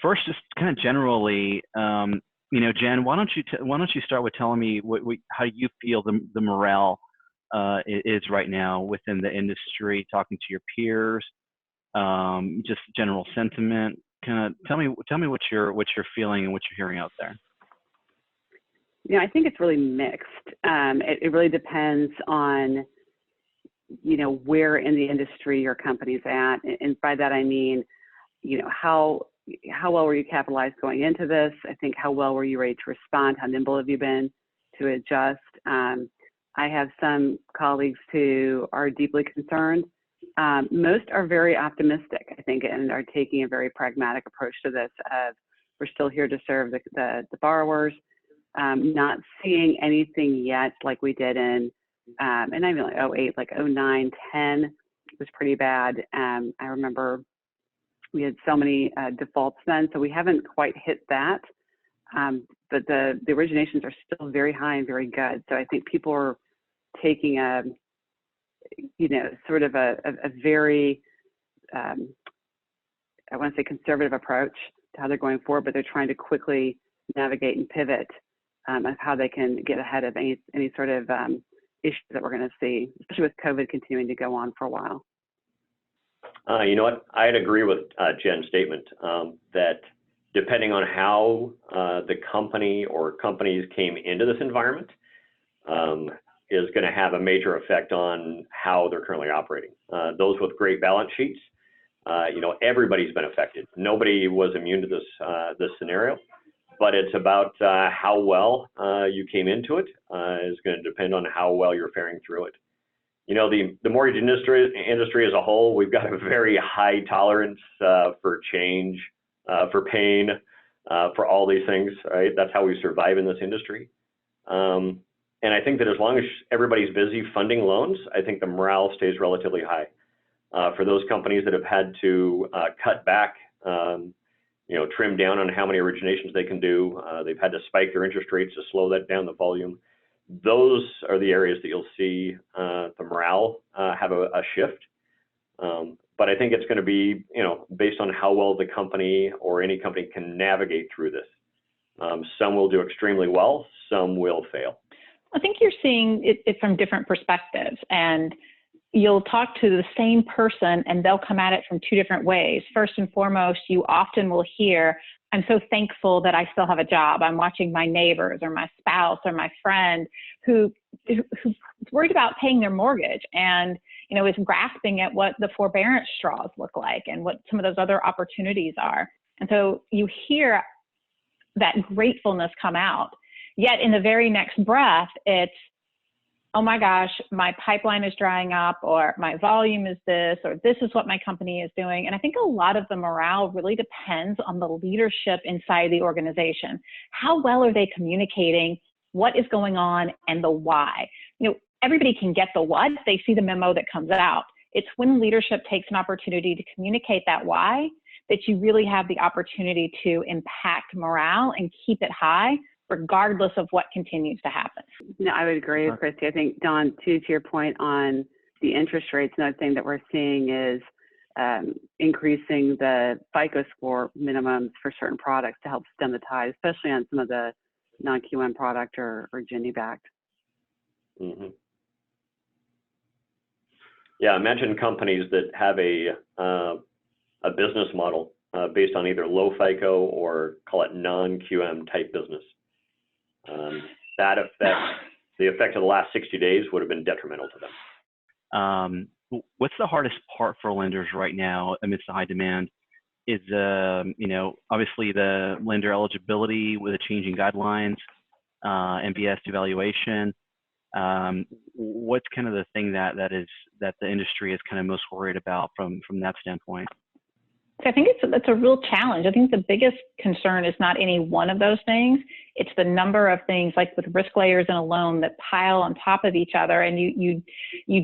First, just kind of generally, Jen, why don't you start with telling me how you feel the morale is right now within the industry, talking to your peers, just general sentiment. Kind of tell me what you're feeling and what you're hearing out there. I think it's really mixed. It really depends on, where in the industry your company's at. And by that, I mean, how well were you capitalized going into this? I think how well were you ready to respond? How nimble have you been to adjust? I have some colleagues who are deeply concerned. Most are very optimistic, I think, and are taking a very pragmatic approach to this. We're still here to serve the borrowers. Not seeing anything yet like we did in, and I mean like 08, like 09, 10 was pretty bad. I remember we had so many defaults then, so we haven't quite hit that. But the originations are still very high and very good. So I think people are taking sort of a very, I want to say conservative approach to how they're going forward, but they're trying to quickly navigate and pivot of how they can get ahead of any sort of issues that we're going to see, especially with COVID continuing to go on for a while. You know what? I'd agree with Jen's statement that depending on how the company or companies came into this environment is going to have a major effect on how they're currently operating. Those with great balance sheets, everybody's been affected. Nobody was immune to this scenario, but it's about how well you came into it is going to depend on how well you're faring through it. The mortgage industry as a whole, we've got a very high tolerance for change, for pain, for all these things, right? That's how we survive in this industry. And I think that as long as everybody's busy funding loans, I think the morale stays relatively high. For those companies that have had to cut back, trim down on how many originations they can do, they've had to spike their interest rates to slow that down, the volume. Those are the areas that you'll see the morale have a shift. But I think it's going to be, based on how well the company or any company can navigate through this. Some will do extremely well, some will fail. I think you're seeing it from different perspectives, and you'll talk to the same person and they'll come at it from two different ways. First and foremost, you often will hear, I'm so thankful that I still have a job. I'm watching my neighbors or my spouse or my friend who's worried about paying their mortgage and, is grasping at what the forbearance straws look like and what some of those other opportunities are. And so you hear that gratefulness come out. Yet in the very next breath, it's, oh my gosh, my pipeline is drying up, or my volume is this, or this is what my company is doing. And I think a lot of the morale really depends on the leadership inside the organization. How well are they communicating what is going on and the why? Everybody can get the what, they see the memo that comes out. It's when leadership takes an opportunity to communicate that why that you really have the opportunity to impact morale and keep it high, regardless of what continues to happen. No, I would agree with Christy. I think, Don, too, to your point on the interest rates, another thing that we're seeing is increasing the FICO score minimums for certain products to help stem the tide, especially on some of the non-QM product or Ginnie-backed. Mm-hmm. Yeah, imagine companies that have a business model based on either low FICO or call it non-QM type business. The effect of the last 60 days would have been detrimental to them. What's the hardest part for lenders right now amidst the high demand? Is obviously the lender eligibility with the changing guidelines, MBS devaluation. What's kind of the thing that the industry is kind of most worried about from that standpoint? So I think it's a real challenge. I think the biggest concern is not any one of those things. It's the number of things, like with risk layers in a loan, that pile on top of each other, and you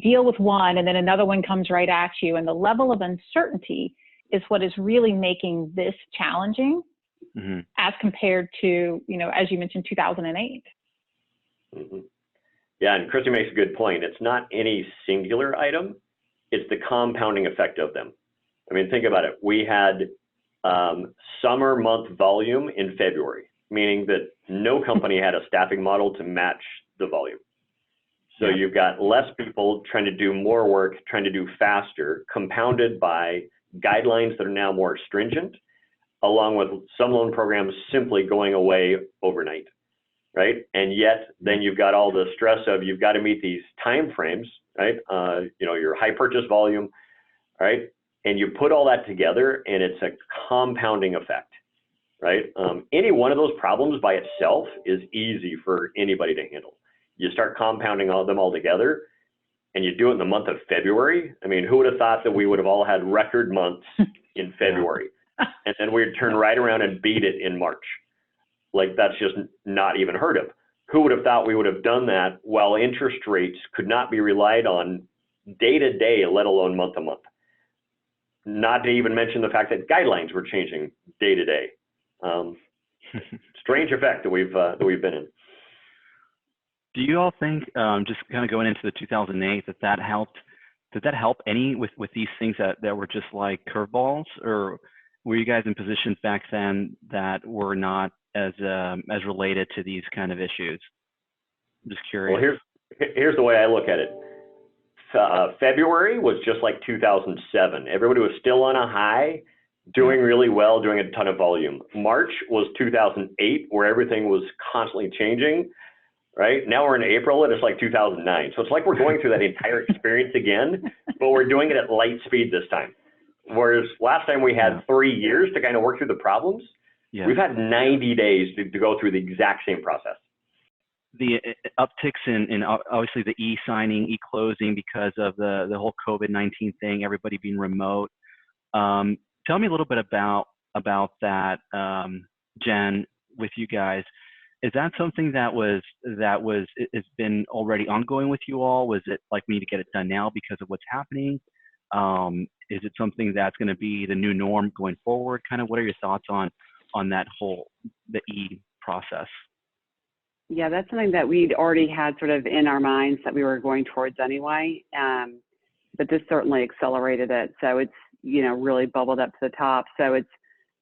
deal with one and then another one comes right at you. And the level of uncertainty is what is really making this challenging as compared to, as you mentioned, 2008. Mm-hmm. Yeah, and Christy makes a good point. It's not any singular item. It's the compounding effect of them. I mean, think about it. We had summer month volume in February, meaning that no company had a staffing model to match the volume. So you've got less people trying to do more work, trying to do faster, compounded by guidelines that are now more stringent, along with some loan programs simply going away overnight, right? And yet then you've got all the stress of you've got to meet these time frames, right? Your high purchase volume, right? And you put all that together and it's a compounding effect, right? Any one of those problems by itself is easy for anybody to handle. You start compounding all them all together and you do it in the month of February. I mean, who would have thought that we would have all had record months in February and then we'd turn right around and beat it in March? Like, that's just not even heard of. Who would have thought we would have done that while interest rates could not be relied on day to day, let alone month to month? Not to even mention the fact that guidelines were changing day to day. Strange effect that we've been in. Do you all think, just kind of going into the 2008, that helped? Did that help any with these things that were just like curveballs, or were you guys in positions back then that were not as related to these kind of issues? I'm just curious. Well, here's the way I look at it. February was just like 2007. Everybody was still on a high, doing really well, doing a ton of volume. March was 2008, where everything was constantly changing. Right now we're in April and it's like 2009. So it's like we're going through that entire experience again, but we're doing it at light speed this time. Whereas last time we had 3 years to kind of work through the problems, we've had 90 days to go through the exact same process. The upticks in obviously the e-signing, e-closing because of the whole COVID-19 thing, everybody being remote. Tell me a little bit about that, Jen, with you guys. Is that something that has been already ongoing with you all? Was it like me to get it done now because of what's happening? Is it something that's going to be the new norm going forward? Kind of what are your thoughts on that the E process? Yeah, that's something that we'd already had sort of in our minds that we were going towards anyway. But this certainly accelerated it. So it's, really bubbled up to the top. So it's,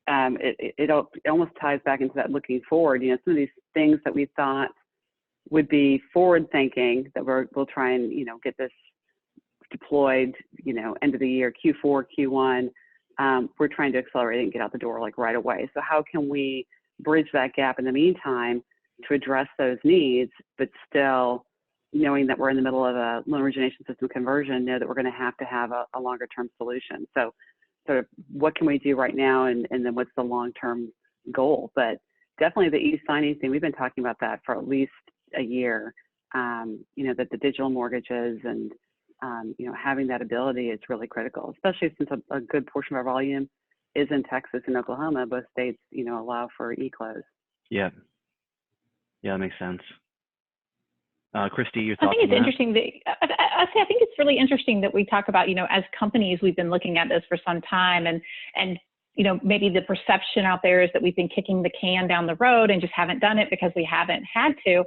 it almost ties back into that looking forward. Some of these things that we thought would be forward thinking that we'll try and, get this deployed, end of the year, Q4, Q1, we're trying to accelerate it and get out the door like right away. So how can we bridge that gap in the meantime to address those needs, but still knowing that we're in the middle of a loan origination system conversion, know that we're going to have a longer term solution. So sort of what can we do right now and then what's the long-term goal? But definitely the e-signing thing, we've been talking about that for at least a year, that the digital mortgages and, having that ability is really critical, especially since a good portion of our volume is in Texas and Oklahoma. Both states, allow for e-close. Yeah, that makes sense. Christy, your thoughts? I think it's interesting I think it's really interesting that we talk about, as companies, we've been looking at this for some time, and maybe the perception out there is that we've been kicking the can down the road and just haven't done it because we haven't had to.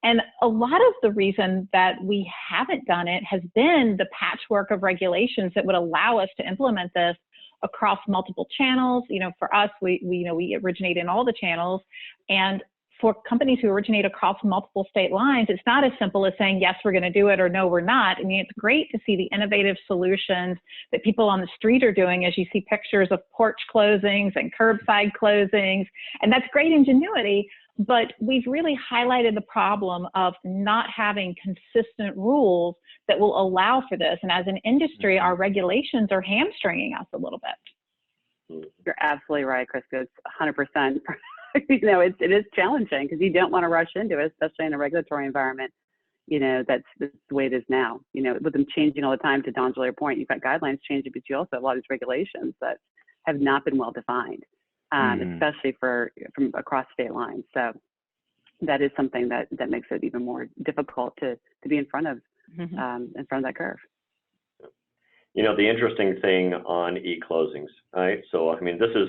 And a lot of the reason that we haven't done it has been the patchwork of regulations that would allow us to implement this across multiple channels. For us, we originate in all the channels, and for companies who originate across multiple state lines, it's not as simple as saying, yes, we're going to do it, or no, we're not. I mean, it's great to see the innovative solutions that people on the street are doing as you see pictures of porch closings and curbside closings, and that's great ingenuity, but we've really highlighted the problem of not having consistent rules that will allow for this. And as an industry, our regulations are hamstringing us a little bit. You're absolutely right, Chris. It's 100%. It is challenging because you don't want to rush into it, especially in a regulatory environment. That's the way it is now. With them changing all the time, to Don's earlier point, you've got guidelines changing, but you also have a lot of these regulations that have not been well defined, especially from across state lines. So that is something that makes it even more difficult to be in front of that curve. The interesting thing on e-closings, right? So, this is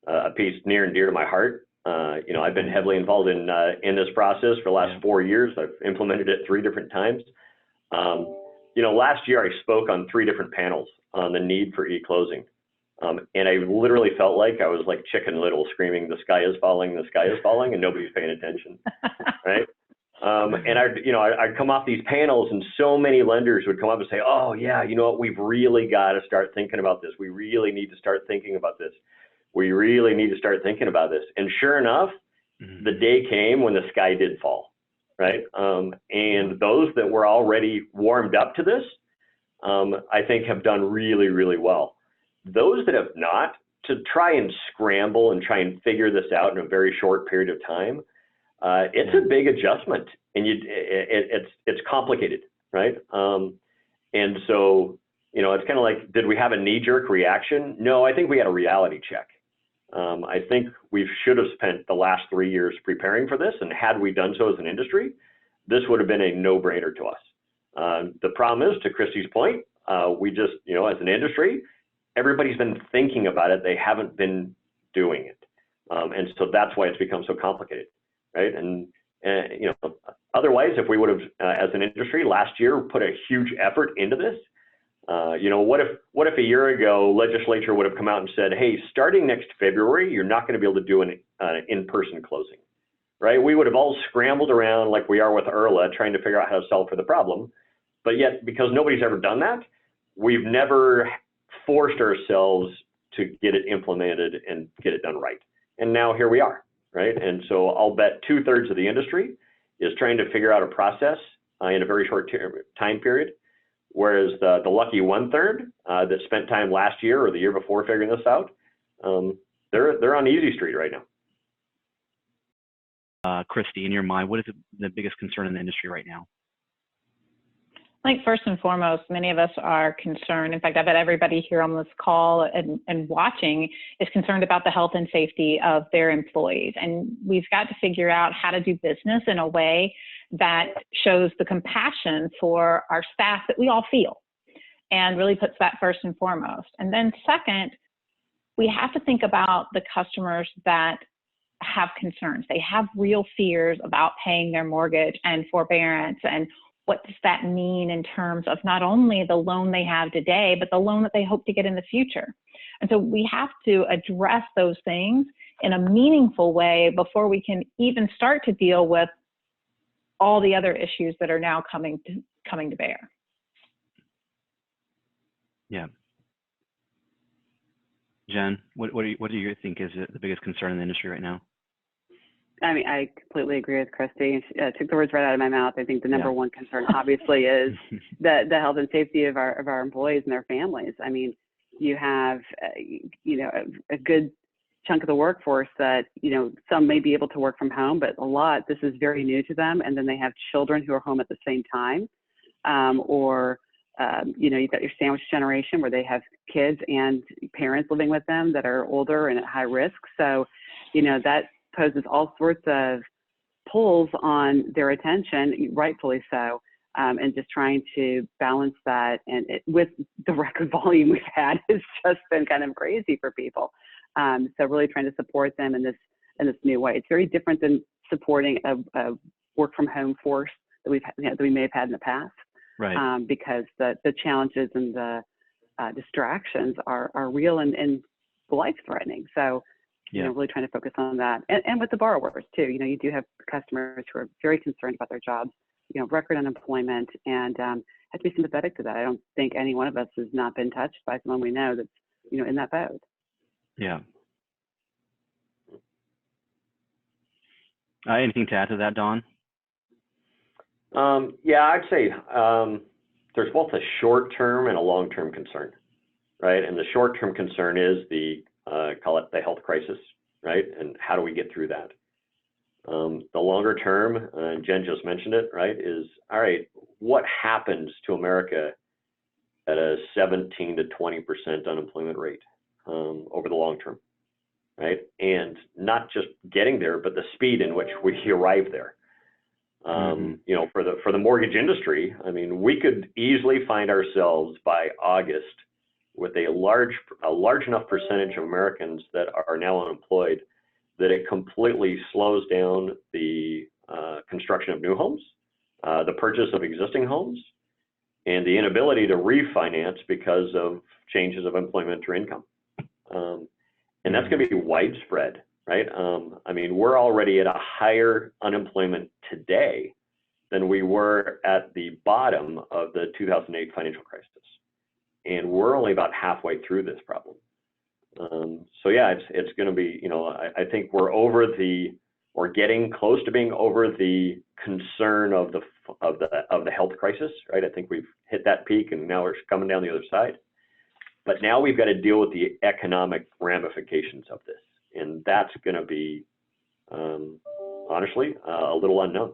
a piece near and dear to my heart. I've been heavily involved in this process for the last 4 years. I've implemented it 3 different times. Last year I spoke on 3 different panels on the need for e-closing. And I literally felt like I was like Chicken Little screaming, the sky is falling, and nobody's paying attention, right? And I'd come off these panels and so many lenders would come up and say, oh yeah, you know what, we've really got to start thinking about this. We really need to start thinking about this. We really need to start thinking about this. And sure enough, the day came when the sky did fall, right? And those that were already warmed up to this, I think have done really, really well. Those that have not, to try and scramble and try and figure this out in a very short period of time, it's a big adjustment, and it's complicated, right? And so, it's kind of like, did we have a knee-jerk reaction? No, I think we had a reality check. I think we should have spent the last 3 years preparing for this, and had we done so as an industry, this would have been a no-brainer to us. The problem is, to Christy's point, we just, as an industry, everybody's been thinking about it. They haven't been doing it. And so that's why it's become so complicated, right? And otherwise, if we would have, as an industry last year, put a huge effort into this, what if a year ago legislature would have come out and said, hey, starting next February, you're not going to be able to do an in-person closing, right? We would have all scrambled around like we are with IRLA, trying to figure out how to solve for the problem. But yet, because nobody's ever done that, we've never forced ourselves to get it implemented and get it done right. And now here we are, right? And so I'll bet 2/3 of the industry is trying to figure out a process in a very short time period, whereas the lucky 1/3 that spent time last year or the year before figuring this out, they're on easy street right now. Christy, in your mind, what is the biggest concern in the industry right now? I think first and foremost, many of us are concerned. In fact, I bet everybody here on this call and watching is concerned about the health and safety of their employees. And we've got to figure out how to do business in a way that shows the compassion for our staff that we all feel, and really puts that first and foremost. And then second, we have to think about the customers that have concerns. They have real fears about paying their mortgage and forbearance, and what does that mean in terms of not only the loan they have today, but the loan that they hope to get in the future. And so we have to address those things in a meaningful way before we can even start to deal with all the other issues that are now coming to bear. Yeah. Jen, what do you think is the biggest concern in the industry right now? I mean, I completely agree with Christy. She took the words right out of my mouth. I think the number one concern, obviously, is the health and safety of our employees and their families. I mean, you have, a good chunk of the workforce that, some may be able to work from home, but a lot, this is very new to them. And then they have children who are home at the same time. You've got your sandwich generation where they have kids and parents living with them that are older and at high risk. So, that poses all sorts of pulls on their attention, rightfully so, and just trying to balance that. And with the record volume we've had, it's just been kind of crazy for people. So really trying to support them in this new way. It's very different than supporting a work from home force that we may have had in the past, right? Because the challenges and the distractions are real and life threatening. So. Really trying to focus on that. And with the borrowers too, you do have customers who are very concerned about their jobs, record unemployment, and have to be sympathetic to that. I don't think any one of us has not been touched by someone we know that's, in that boat. Yeah. Anything to add to that, Don? Yeah, I'd say there's both a short-term and a long-term concern, right? And the short-term concern is call it the health crisis, right? And how do we get through that? The longer term, and Jen just mentioned it, right, is, all right, what happens to America at a 17 to 20% unemployment rate over the long term, right? And not just getting there, but the speed in which we arrive there. For the mortgage industry, I mean, we could easily find ourselves by August with a large enough percentage of Americans that are now unemployed that it completely slows down the construction of new homes, the purchase of existing homes, and the inability to refinance because of changes of employment or income. And that's going to be widespread, right? I mean, we're already at a higher unemployment today than we were at the bottom of the 2008 financial crisis. And we're only about halfway through this problem. So yeah, it's going to be, you know, I think we're getting close to being over the concern of the health crisis, right? I think we've hit that peak and now we're coming down the other side. But now we've got to deal with the economic ramifications of this. And that's going to be, honestly, a little unknown.